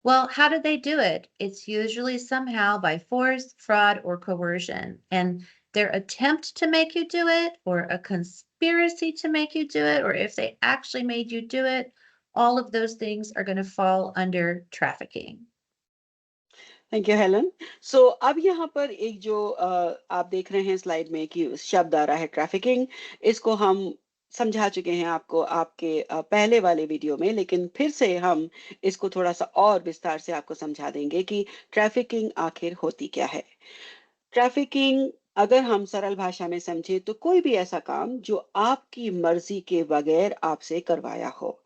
Well, how do they do it? It's usually somehow by force, fraud, or coercion. And their attempt to make you do it, or a conspiracy to make you do it, or if they actually made you do it, all of those things are going to fall under trafficking. Thank you Helen. So अब यहाँ पर एक जो आप देख रहे हैं slide में कि शब्द आ रहा है ट्रैफिकिंग, इसको हम समझा चुके हैं आपको आपके पहले वाले वीडियो में, लेकिन फिर से हम इसको थोड़ा सा और विस्तार से आपको समझा देंगे कि ट्रैफिकिंग आखिर होती क्या है। ट्रैफिकिंग अगर हम सरल भाषा में समझे तो कोई भी ऐसा काम जो आपकी मर्जी के बगैर आपसे करवाया हो,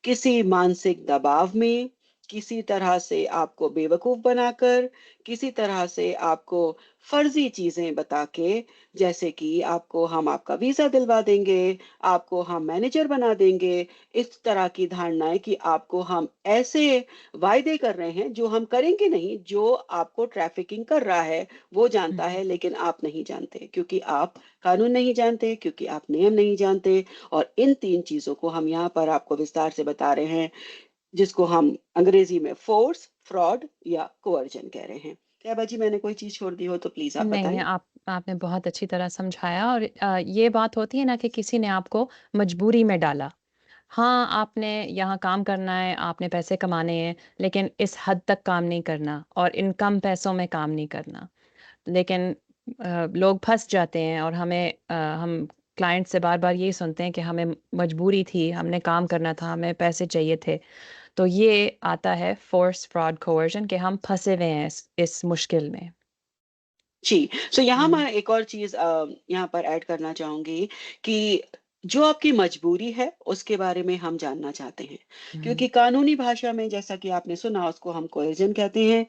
किसी मानसिक दबाव में, किसी तरह से आपको बेवकूफ बनाकर, किसी तरह से आपको फर्जी चीजें बता के, जैसे कि आपको हम आपका वीजा दिलवा देंगे, आपको हम मैनेजर बना देंगे, इस तरह की धारणाएं कि आपको हम ऐसे वायदे कर रहे हैं जो हम करेंगे नहीं, जो आपको ट्रैफिकिंग कर रहा है वो जानता है, Mhm. लेकिन आप नहीं जानते क्योंकि आप कानून नहीं जानते, क्योंकि आप नियम नहीं जानते। और इन तीन चीजों को हम यहाँ पर आपको विस्तार से बता रहे हैं, जिसको हम अंग्रेजी में फोर्स, फ्रॉड या कोअर्जन कह रहे हैं। क्या बाजी मैंने कोई चीज छोड़ दी हो तो प्लीज आप नहीं, बताएं। आपने बहुत अच्छी तरह समझाया और ये बात होती है ना कि किसी ने आपको मजबूरी में डाला। हाँ, आपने यहाँ काम करना है, आपने पैसे कमाने हैं, लेकिन इस हद तक काम नहीं करना और इन कम पैसों में काम नहीं करना। लेकिन लोग फँस जाते हैं और हम क्लाइंट से बार-बार यही सुनते हैं कि हमें मजबूरी थी, हमने काम करना था, हमें पैसे चाहिए थे। तो ये आता है फ़ोर्स, फ्रॉड, कोercion कि हम फँसे हुए हैं इस मुश्किल में। जी, सो यहाँ हुँ, मैं एक और चीज़ यहाँ पर ऐड करना चाहूँगी कि जो आपकी मजबूरी है, उसके बारे में हम जानना चाहते हैं। हुँ। क्योंकि कानूनी भाषा में जैसा कि आपने सुना उसको हम कोहेज़न कहते हैं।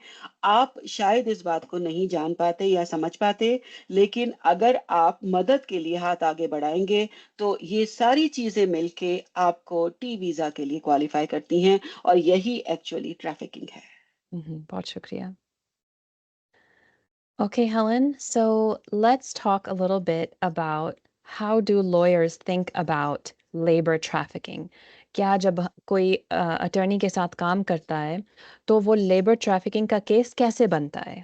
आप शायद इस बात को नहीं जान पाते या समझ पाते, लेकिन अगर आप मदद के लिए हाथ आगे बढ़ाएँगे, तो ये सारी चीज़ें मिलके आपको टी वीज़ा के लिए क्वालीफ़ाई करती हैं और यही एक्चुअली ट्रैफ़िकिंग है। बहुत शुक्रिया। Okay, Helen, so let's talk a little bit about how do lawyers think about labor trafficking? क्या जब कोई अटॉर्नी के साथ काम करता है, तो वो लेबर ट्रैफिकिंग का केस कैसे बनता है?